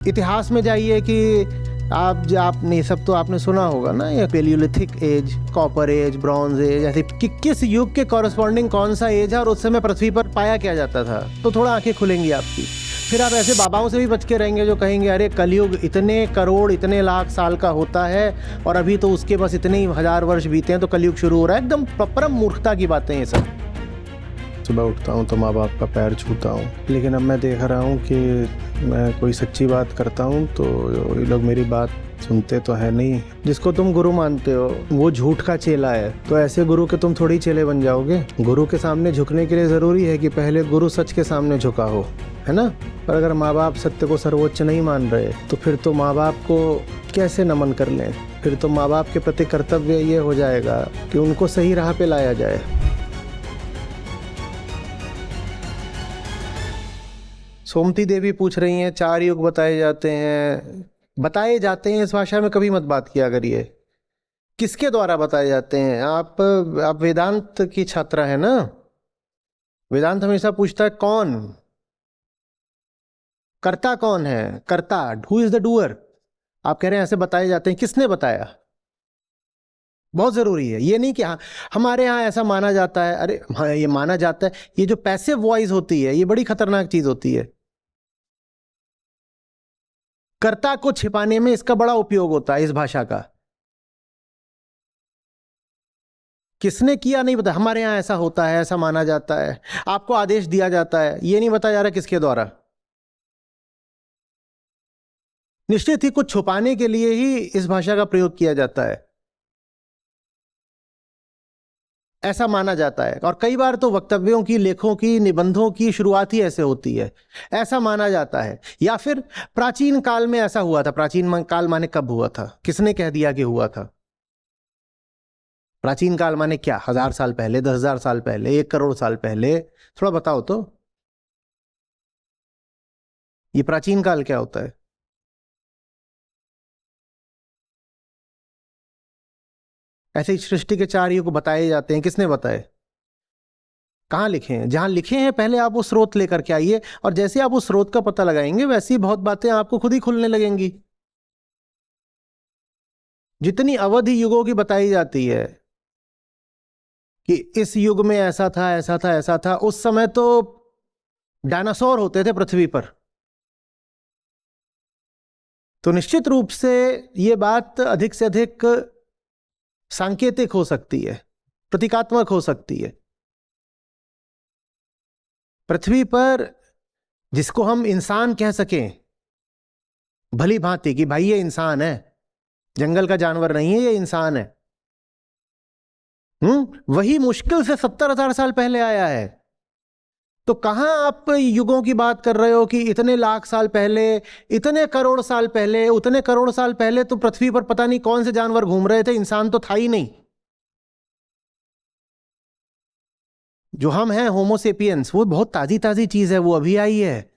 इतिहास में जाइए कि आपने सब तो आपने सुना होगा ना, ये paleolithic age, copper age, bronze age, ऐसे कि किस युग के कॉरस्पॉन्डिंग कौन सा एज है और उस समय पृथ्वी पर पाया क्या जाता था। तो थोड़ा आंखें खुलेंगी आपकी। फिर आप ऐसे बाबाओं से भी बच के रहेंगे जो कहेंगे अरे कलयुग इतने करोड़ इतने लाख साल का होता है और अभी तो उसके बस इतने ही 1000 वर्ष बीते हैं तो कलयुग शुरू हो रहा है। एकदम परम मूर्खता की बातें ये सब। सुबह उठता हूँ तो माँ बाप का पैर छूता हूँ, लेकिन अब मैं देख रहा हूँ कि मैं कोई सच्ची बात करता हूँ तो ये लोग मेरी बात सुनते तो है नहीं। जिसको तुम गुरु मानते हो वो झूठ का चेला है, तो ऐसे गुरु के तुम थोड़ी चेले बन जाओगे। गुरु के सामने झुकने के लिए ज़रूरी है कि पहले गुरु सच के सामने झुका हो, है ना। पर अगर माँ बाप सत्य को सर्वोच्च नहीं मान रहे तो फिर तो माँ बाप को कैसे नमन कर लें। फिर तो माँ बाप के प्रति कर्तव्य ये हो जाएगा कि उनको सही राह पे लाया जाए। सोमती देवी पूछ रही हैं 4 युग बताए जाते हैं इस भाषा में कभी मत बात किया करिए। किसके द्वारा बताए जाते हैं? आप वेदांत की छात्रा है ना। वेदांत हमेशा पूछता है कौन कर्ता, कौन है कर्ता, हु इज द डूअर। आप कह रहे हैं ऐसे बताए जाते हैं, किसने बताया? बहुत जरूरी है। ये नहीं कि हाँ हमारे यहाँ ऐसा माना जाता है। अरे हाँ ये माना जाता है, ये जो पैसिव वॉइस होती है ये बड़ी खतरनाक चीज होती है। कर्ता को छिपाने में इसका बड़ा उपयोग होता है, इस भाषा का। किसने किया नहीं पता, हमारे यहां ऐसा होता है, ऐसा माना जाता है, आपको आदेश दिया जाता है, ये नहीं बताया जा रहा किसके द्वारा। निश्चित ही कुछ छुपाने के लिए ही इस भाषा का प्रयोग किया जाता है, ऐसा माना जाता है। और कई बार तो वक्तव्यों की, लेखों की, निबंधों की शुरुआत ही ऐसे होती है, ऐसा माना जाता है। या फिर प्राचीन काल में ऐसा हुआ था। प्राचीन काल माने कब हुआ था, किसने कह दिया कि हुआ था? प्राचीन काल माने क्या? 1000 साल पहले, 10,000 साल पहले, 1 करोड़ साल पहले? थोड़ा बताओ तो, ये प्राचीन काल क्या होता है? ऐसे ही सृष्टि के 4 युग बताए जाते हैं, किसने बताए? कहाँ लिखे हैं? जहां लिखे हैं पहले आप वो स्रोत लेकर के आइए, और जैसे आप उस स्रोत का पता लगाएंगे वैसी बहुत बातें आपको खुद ही खुलने लगेंगी। जितनी अवधि युगों की बताई जाती है कि इस युग में ऐसा था, ऐसा था, ऐसा था, उस समय तो डायनासोर होते थे पृथ्वी पर। तो निश्चित रूप से ये बात अधिक से अधिक सांकेतिक हो सकती है, प्रतीकात्मक हो सकती है। पृथ्वी पर जिसको हम इंसान कह सकें भली भांति कि भाई ये इंसान है, जंगल का जानवर नहीं है, ये इंसान है, वही मुश्किल से 70,000 साल पहले आया है। तो कहां आप युगों की बात कर रहे हो कि इतने लाख साल पहले, इतने करोड़ साल पहले, उतने करोड़ साल पहले तो पृथ्वी पर पता नहीं कौन से जानवर घूम रहे थे, इंसान तो था ही नहीं। जो हम हैं होमोसेपियंस, वो बहुत ताजी ताजी चीज है, वो अभी आई है।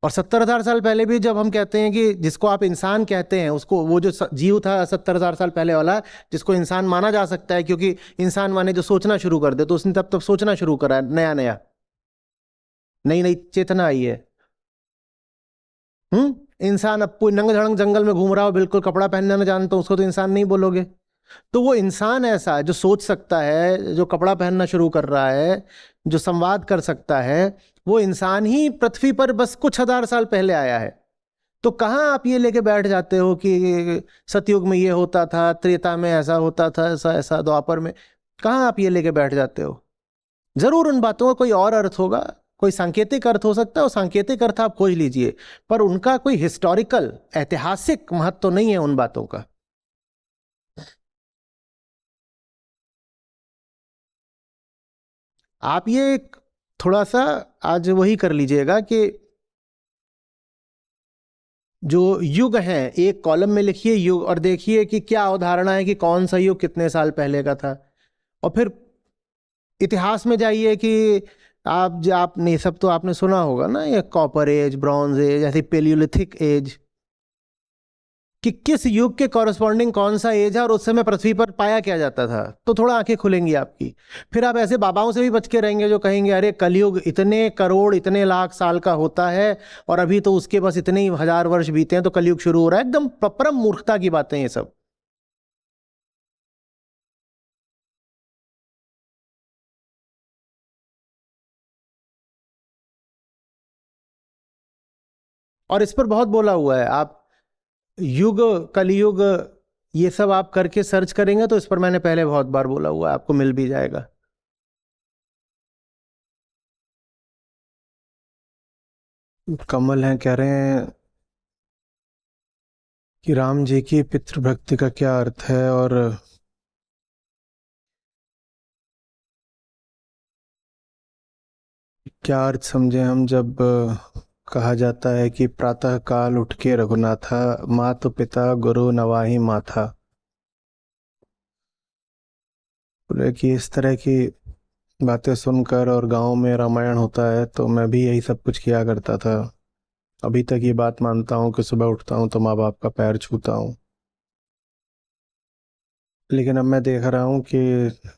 और 70,000 साल पहले भी जब हम कहते हैं कि जिसको आप इंसान कहते हैं, उसको वो जो जीव था 70,000 साल पहले वाला, जिसको इंसान माना जा सकता है, क्योंकि इंसान माने जो सोचना शुरू कर दे, तो उसने तब तब सोचना शुरू करा है, नया नया, नई नई चेतना आई है। इंसान अब कोई नंग धड़ंग जंगल में घूम रहा हो, बिल्कुल कपड़ा पहनना न जानता, उसको तो इंसान नहीं बोलोगे। तो वो इंसान ऐसा है जो सोच सकता है, जो कपड़ा पहनना शुरू कर रहा है, जो संवाद कर सकता है, वो इंसान ही पृथ्वी पर बस कुछ 1000 साल पहले आया है। तो कहाँ आप ये लेके बैठ जाते हो कि सतयुग में ये होता था, त्रेता में ऐसा होता था, ऐसा ऐसा, द्वापर में? कहाँ आप ये लेके बैठ जाते हो? जरूर उन बातों का कोई और अर्थ होगा, कोई सांकेतिक अर्थ हो सकता है, और सांकेतिक अर्थ आप खोज लीजिए, पर उनका कोई हिस्टोरिकल, ऐतिहासिक महत्व तो नहीं है उन बातों का। आप ये थोड़ा सा आज वही कर लीजिएगा कि जो युग है एक कॉलम में लिखिए युग, और देखिए कि क्या अवधारणा है कि कौन सा युग कितने साल पहले का था। और फिर इतिहास में जाइए कि आपने सब तो आपने सुना होगा ना, ये कॉपर एज, ब्रॉन्ज एज, ऐसे पेलियोलिथिक एज, कि किस युग के कॉरस्पॉन्डिंग कौन सा एज है और उस समय पृथ्वी पर पाया क्या जाता था, तो थोड़ा आंखें खुलेंगी आपकी। फिर आप ऐसे बाबाओं से भी बच के रहेंगे जो कहेंगे अरे कलयुग इतने करोड़ इतने लाख साल का होता है और अभी तो उसके बस इतने ही हजार वर्ष बीते हैं तो कलयुग शुरू हो रहा है। एकदम परम मूर्खता की बातें ये सब। और इस पर बहुत बोला हुआ है। आप युग कलयुग ये सब आप करके सर्च करेंगे तो इस पर मैंने पहले बहुत बार बोला हुआ है, आपको मिल भी जाएगा। कमल हैं कह रहे हैं कि राम जी की पितृभक्ति का क्या अर्थ है, और क्या अर्थ समझे हम जब कहा जाता है कि प्रातः काल उठ के रघुनाथा, मातु पिता गुरु नवाहि माथा। बोले कि इस तरह की बातें सुनकर और गांव में रामायण होता है तो मैं भी यही सब कुछ किया करता था। अभी तक ये बात मानता हूँ कि सुबह उठता हूँ तो माँ बाप का पैर छूता हूँ। लेकिन अब मैं देख रहा हूँ कि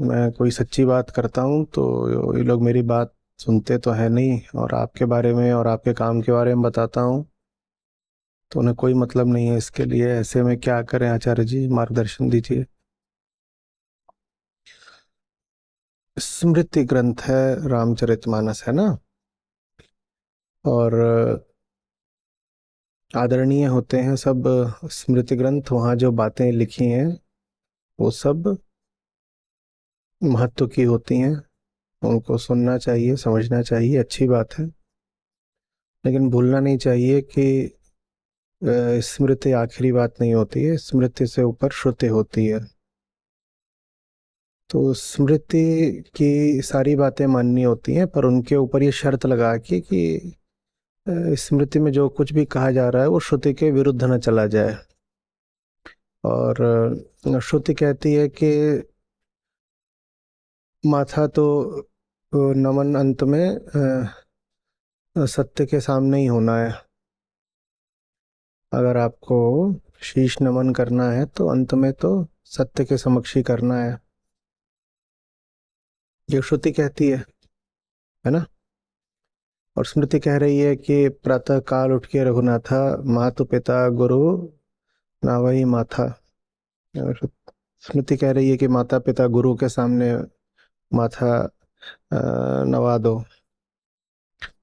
मैं कोई सच्ची बात करता हूँ तो ये लोग मेरी बात सुनते तो है नहीं, और आपके बारे में और आपके काम के बारे में बताता हूँ तो उन्हें कोई मतलब नहीं है इसके लिए। ऐसे में क्या करें आचार्य जी, मार्गदर्शन दीजिए। स्मृति ग्रंथ है, रामचरितमानस है ना, और आदरणीय होते हैं सब स्मृति ग्रंथ। वहाँ जो बातें लिखी हैं वो सब महत्व की होती हैं, उनको सुनना चाहिए, समझना चाहिए, अच्छी बात है। लेकिन भूलना नहीं चाहिए कि स्मृति आखिरी बात नहीं होती है, स्मृति से ऊपर श्रुति होती है। तो स्मृति की सारी बातें माननी होती हैं, पर उनके ऊपर ये शर्त लगा के कि स्मृति में जो कुछ भी कहा जा रहा है वो श्रुति के विरुद्ध न चला जाए। और श्रुति कहती है कि माथा तो नमन अंत में सत्य के सामने ही होना है। अगर आपको शीश नमन करना है तो अंत में तो सत्य के समक्ष ही करना है, ये श्रुति कहती है ना। और स्मृति कह रही है कि प्रातः काल उठ के रघुनाथा, मातु पिता गुरु नावही माथा। और स्मृति कह रही है कि माता पिता गुरु के सामने माथा नवा दो।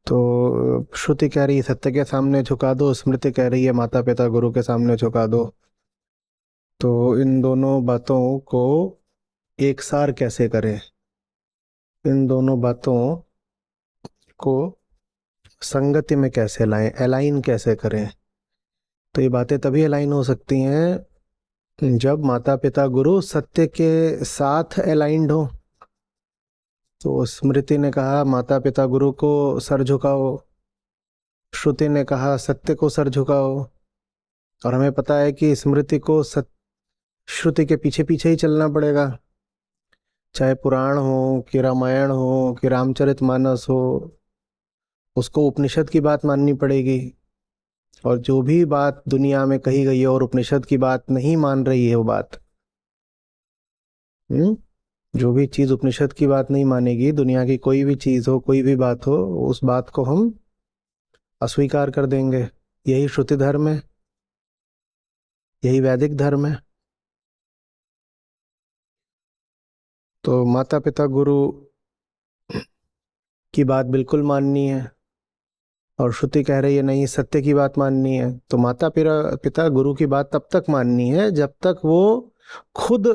तो श्रुति कह रही है सत्य के सामने झुका दो, स्मृति कह रही है माता पिता गुरु के सामने झुका दो। तो इन दोनों बातों को एक सार कैसे करें, इन दोनों बातों को संगति में कैसे लाएं, अलाइन कैसे करें। तो ये बातें तभी अलाइन हो सकती हैं जब माता पिता गुरु सत्य के साथ अलाइंड हो। तो स्मृति ने कहा माता पिता गुरु को सर झुकाओ, श्रुति ने कहा सत्य को सर झुकाओ। और हमें पता है कि स्मृति को श्रुति के पीछे पीछे ही चलना पड़ेगा, चाहे पुराण हो कि रामायण हो कि रामचरितमानस हो, उसको उपनिषद की बात माननी पड़ेगी। और जो भी बात दुनिया में कही गई है और उपनिषद की बात नहीं मान रही है वो बात, जो भी चीज उपनिषद की बात नहीं मानेगी, दुनिया की कोई भी चीज हो कोई भी बात हो, उस बात को हम अस्वीकार कर देंगे। यही श्रुति धर्म है, यही वैदिक धर्म है। तो माता पिता गुरु की बात बिल्कुल माननी है, और श्रुति कह रही है नहीं सत्य की बात माननी है। तो माता पिता गुरु की बात तब तक माननी है जब तक वो खुद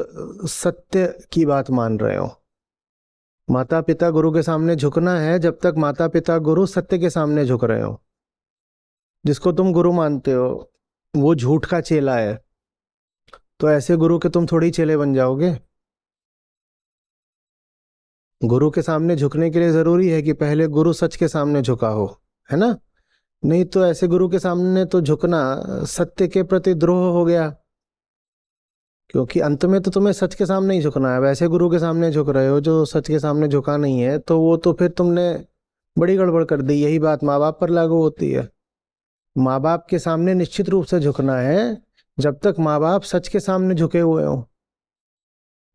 सत्य की बात मान रहे हो। माता पिता गुरु के सामने झुकना है जब तक माता पिता गुरु सत्य के सामने झुक रहे हो। जिसको तुम गुरु मानते हो वो झूठ का चेला है, तो ऐसे गुरु के तुम थोड़ी चेले बन जाओगे। गुरु के सामने झुकने के लिए जरूरी है कि पहले गुरु सच के सामने झुका हो, है ना। नहीं तो ऐसे गुरु के सामने तो झुकना सत्य के प्रति द्रोह हो गया, क्योंकि अंत में तो तुम्हें सच के सामने ही झुकना है। वैसे गुरु के सामने झुक रहे हो जो सच के सामने झुका नहीं है, तो वो तो फिर तुमने बड़ी गड़बड़ कर दी। यही बात माँ बाप पर लागू होती है। माँ बाप के सामने निश्चित रूप से झुकना है, जब तक माँ बाप सच के सामने झुके हुए हों,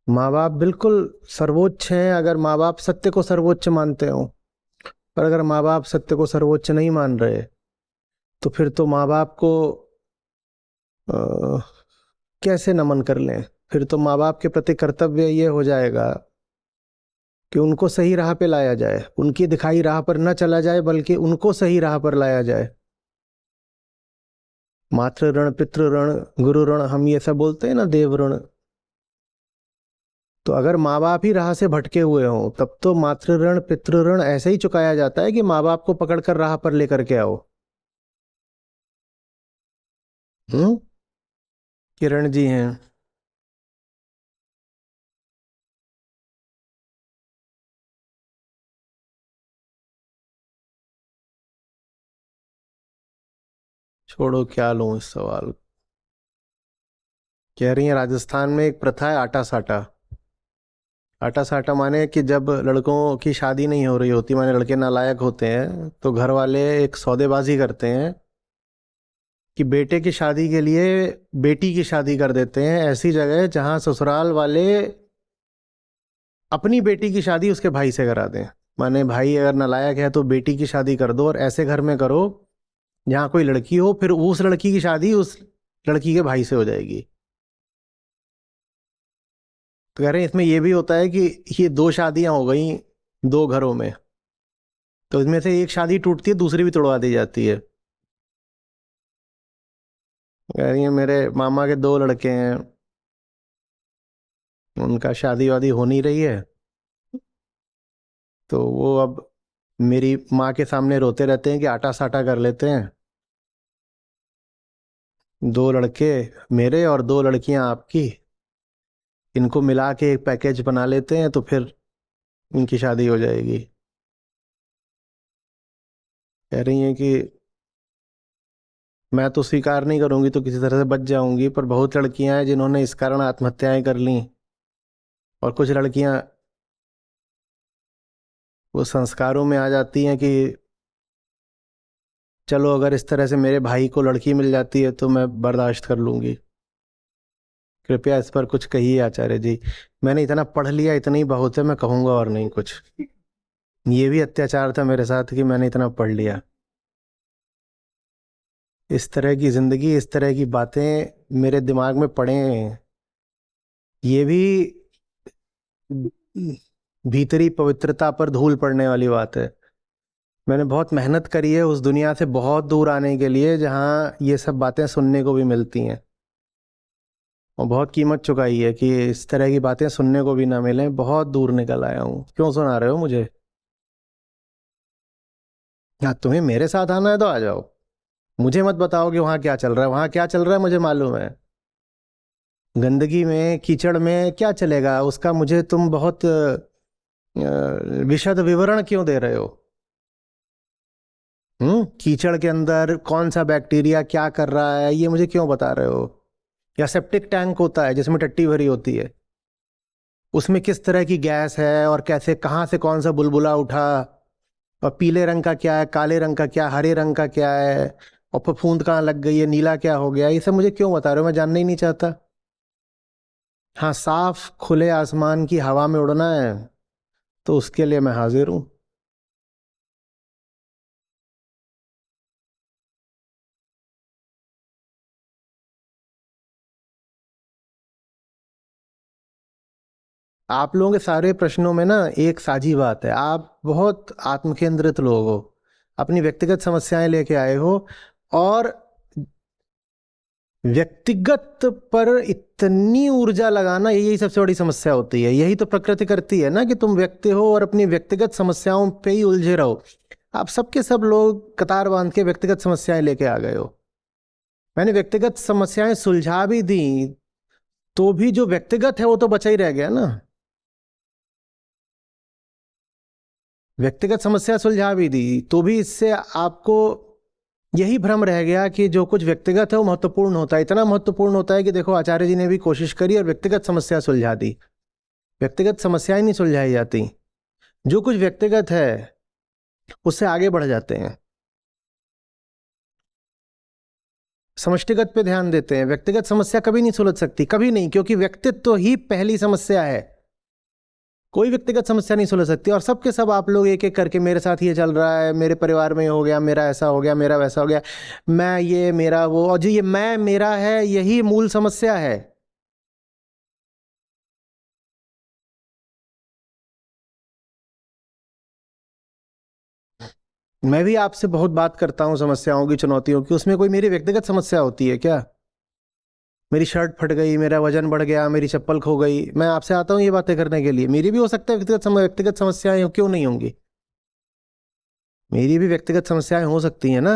माँ बाप बिल्कुल सर्वोच्च हैं अगर माँ बाप सत्य को सर्वोच्च मानते हों, पर अगर माँ बाप सत्य को सर्वोच्च नहीं मान रहे तो फिर तो माँ बाप को अ, कैसे नमन कर लें। फिर तो माँ बाप के प्रति कर्तव्य ये हो जाएगा कि उनको सही राह पे लाया जाए, उनकी दिखाई राह पर न चला जाए बल्कि उनको सही राह पर लाया जाए। मातृ ऋण, पितृ ऋण, गुरु ऋण, हम ये सब बोलते हैं ना, देव ऋण। तो अगर माँ बाप ही राह से भटके हुए हों तब तो मातृ ऋण पितृ ऋण ऐसे ही चुकाया जाता है कि माँ बाप को पकड़कर राह पर लेकर के आओ। हम्म। किरण जी हैं। छोड़ो, क्या लूं इस सवाल। कह रही हैं राजस्थान में एक प्रथा है आटा साटा। आटा साटा माने कि जब लड़कों की शादी नहीं हो रही होती, माने लड़के नालायक होते हैं, तो घर वाले एक सौदेबाजी करते हैं कि बेटे की शादी के लिए बेटी की शादी कर देते हैं ऐसी जगह जहां ससुराल वाले अपनी बेटी की शादी उसके भाई से करा दें। माने भाई अगर नालायक है तो बेटी की शादी कर दो, और ऐसे घर में करो जहाँ कोई लड़की हो, फिर उस लड़की की शादी उस लड़की के भाई से हो जाएगी। तो कह रहे हैं इसमें यह भी होता है कि ये दो शादियां हो गई दो घरों में, तो इसमें से एक शादी टूटती है, दूसरी भी तोड़वा दी जाती है। कह रही है मेरे मामा के दो लड़के हैं, उनका शादी वादी हो नहीं रही है, तो वो अब मेरी माँ के सामने रोते रहते हैं कि आटा साटा कर लेते हैं, दो लड़के मेरे और दो लड़कियां आपकी, इनको मिला के एक पैकेज बना लेते हैं तो फिर इनकी शादी हो जाएगी। कह रही हैं कि मैं तो स्वीकार नहीं करूंगी तो किसी तरह से बच जाऊंगी, पर बहुत लड़कियां हैं जिन्होंने इस कारण आत्महत्याएं कर ली, और कुछ लड़कियां वो संस्कारों में आ जाती हैं कि चलो अगर इस तरह से मेरे भाई को लड़की मिल जाती है तो मैं बर्दाश्त कर लूंगी। कृपया इस पर कुछ कहिए आचार्य जी। मैंने इतना पढ़ लिया, इतना ही बहुत है, मैं कहूंगा और नहीं कुछ। ये भी अत्याचार था मेरे साथ कि मैंने इतना पढ़ लिया। इस तरह की जिंदगी, इस तरह की बातें मेरे दिमाग में पड़े हैं। ये भी भीतरी पवित्रता पर धूल पड़ने वाली बात है। मैंने बहुत मेहनत करी है उस दुनिया से बहुत दूर आने के लिए जहाँ ये सब बातें सुनने को भी मिलती हैं, और बहुत कीमत चुकाई है कि इस तरह की बातें सुनने को भी ना मिलें। बहुत दूर निकल आया हूँ। क्यों सुना रहे हो मुझे? हाँ, तुम्हें मेरे साथ आना है तो आ जाओ। मुझे मत बताओ कि वहाँ क्या चल रहा है, वहाँ क्या चल रहा है मुझे मालूम है। गंदगी में कीचड़ में क्या चलेगा उसका मुझे तुम बहुत विशद विवरण क्यों दे रहे हो? कीचड़ के अंदर कौन सा बैक्टीरिया क्या कर रहा है ये मुझे क्यों बता रहे हो? या सेप्टिक टैंक होता है जिसमें टट्टी भरी होती है, उसमें किस तरह की गैस है और कैसे कहाँ से कौन सा बुलबुला उठा, और पीले रंग का क्या है, काले रंग का क्या, हरे रंग का क्या है, और फफूंद कहाँ लग गई है, नीला क्या हो गया, ये सब मुझे क्यों बता रहे हो? मैं जानना ही नहीं चाहता। हाँ, साफ खुले आसमान की हवा में उड़ना है तो उसके लिए मैं हाजिर हूँ। आप लोगों के सारे प्रश्नों में ना एक साझी बात है, आप बहुत आत्मकेंद्रित लोग हो, अपनी व्यक्तिगत समस्याएं लेके आए हो, और व्यक्तिगत पर इतनी ऊर्जा लगाना यही सबसे बड़ी समस्या होती है। यही तो प्रकृति करती है ना कि तुम व्यक्ति हो और अपनी व्यक्तिगत समस्याओं पे ही उलझे रहो। आप सबके सब लोग कतार बांध के व्यक्तिगत समस्याएं लेके आ गए हो। मैंने व्यक्तिगत समस्याएं सुलझा भी दी तो भी जो व्यक्तिगत है वो तो बचा ही रह गया ना। व्यक्तिगत समस्या सुलझा भी दी तो भी इससे आपको यही भ्रम रह गया कि जो कुछ व्यक्तिगत है वो महत्वपूर्ण होता है। इतना महत्वपूर्ण होता है कि देखो आचार्य जी ने भी कोशिश करी और व्यक्तिगत समस्या सुलझा दी। व्यक्तिगत समस्याएं नहीं सुलझाई जाती, जो कुछ व्यक्तिगत है उससे आगे बढ़ जाते हैं। समष्टिगत पे ध्यान देते हैं। व्यक्तिगत समस्या कभी नहीं सुलझ सकती, कभी नहीं, क्योंकि व्यक्तित्व ही पहली समस्या है। कोई व्यक्तिगत समस्या नहीं सुलझ सकती। और सबके सब आप लोग एक एक करके, मेरे साथ ये चल रहा है, मेरे परिवार में ये हो गया, मेरा ऐसा हो गया, मेरा वैसा हो गया, मैं ये, मेरा वो, और जो ये मैं मेरा है, यही मूल समस्या है। मैं भी आपसे बहुत बात करता हूँ समस्याओं की, चुनौतियों की, उसमें कोई मेरी व्यक्तिगत समस्या होती है क्या? मेरी शर्ट फट गई, मेरा वजन बढ़ गया, मेरी चप्पल खो गई, मैं आपसे आता हूँ ये बातें करने के लिए। मेरी भी हो सकता है व्यक्तिगत समस्याएं, क्यों नहीं होंगी? मेरी भी व्यक्तिगत समस्याएं हो सकती हैं ना।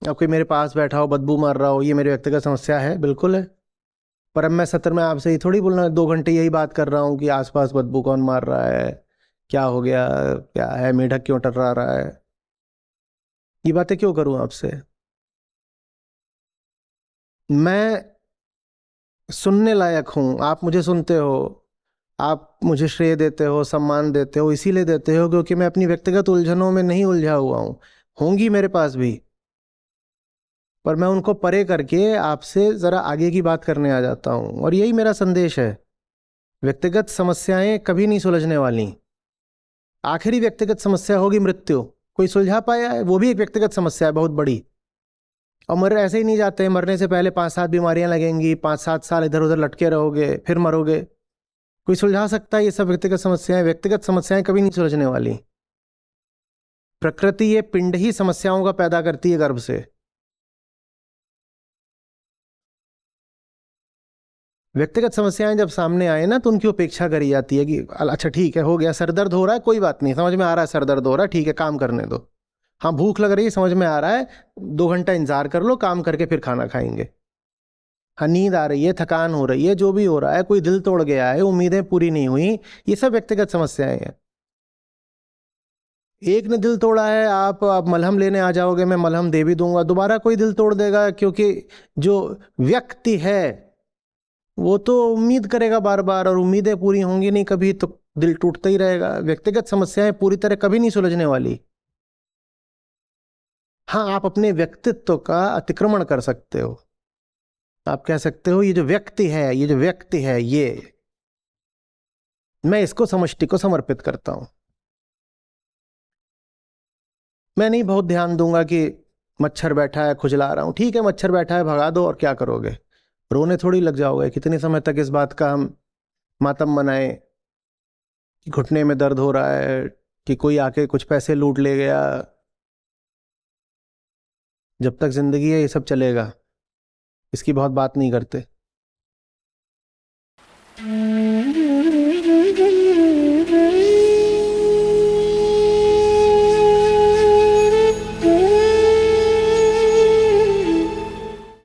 अब कोई मेरे पास बैठा हो, बदबू मार रहा हो, ये मेरी व्यक्तिगत समस्या है, बिल्कुल है। पर अब मैं सत्र में आपसे ये थोड़ी बोलना 2 घंटे यही बात कर रहा हूँ कि आसपास बदबू कौन मार रहा है, क्या हो गया, क्या है, मेढक क्यों टर्रा रहा है, ये बातें क्यों करूँ आपसे? मैं सुनने लायक हूँ, आप मुझे सुनते हो, आप मुझे श्रेय देते हो, सम्मान देते हो, इसीलिए देते हो क्योंकि मैं अपनी व्यक्तिगत उलझनों में नहीं उलझा हुआ हूँ। होंगी मेरे पास भी, पर मैं उनको परे करके आपसे ज़रा आगे की बात करने आ जाता हूँ, और यही मेरा संदेश है। व्यक्तिगत समस्याएं कभी नहीं सुलझने वाली। आखिरी व्यक्तिगत समस्या होगी मृत्यु। कोई सुलझा पाया है? वो भी एक व्यक्तिगत समस्या है, बहुत बड़ी। और मर ऐसे ही नहीं जाते हैं, मरने से पहले 5-7 बीमारियां लगेंगी, 5-7 साल इधर उधर लटके रहोगे, फिर मरोगे। कोई सुलझा सकता है ये सब व्यक्तिगत समस्याएं? व्यक्तिगत समस्याएं कभी नहीं सुलझने वाली। प्रकृति ये पिंड ही समस्याओं का पैदा करती है गर्भ से। व्यक्तिगत समस्याएं जब सामने आए ना, तो उनकी उपेक्षा करी जाती है कि अच्छा ठीक है, हो गया, सर दर्द हो रहा है, कोई बात नहीं, समझ में आ रहा है सर दर्द हो रहा है, ठीक है, काम करने दो। हाँ, भूख लग रही है, समझ में आ रहा है, 2 घंटा इंतजार कर लो, काम करके फिर खाना खाएंगे। हाँ, नींद आ रही है, थकान हो रही है, जो भी हो रहा है, कोई दिल तोड़ गया है, उम्मीदें पूरी नहीं हुई, ये सब व्यक्तिगत समस्याएं हैं। एक ने दिल तोड़ा है, आप मलहम लेने आ जाओगे, मैं मलहम दे भी दूंगा, दोबारा कोई दिल तोड़ देगा, क्योंकि जो व्यक्ति है वो तो उम्मीद करेगा बार बार, और उम्मीदें पूरी होंगी नहीं कभी, तो दिल टूटता ही रहेगा। व्यक्तिगत समस्याएं पूरी तरह कभी नहीं सुलझने वाली। हाँ, आप अपने व्यक्तित्व का अतिक्रमण कर सकते हो। आप कह सकते हो ये जो व्यक्ति है, ये जो व्यक्ति है, ये मैं इसको समष्टि को समर्पित करता हूं। मैं नहीं बहुत ध्यान दूंगा कि मच्छर बैठा है, खुजला रहा हूं, ठीक है, मच्छर बैठा है, भगा दो, और क्या करोगे? रोने थोड़ी लग जाओगे? कितने समय तक इस बात का हम मातम मनाएं कि घुटने में दर्द हो रहा है, कि कोई आके कुछ पैसे लूट ले गया? जब तक जिंदगी है ये सब चलेगा, इसकी बहुत बात नहीं करते।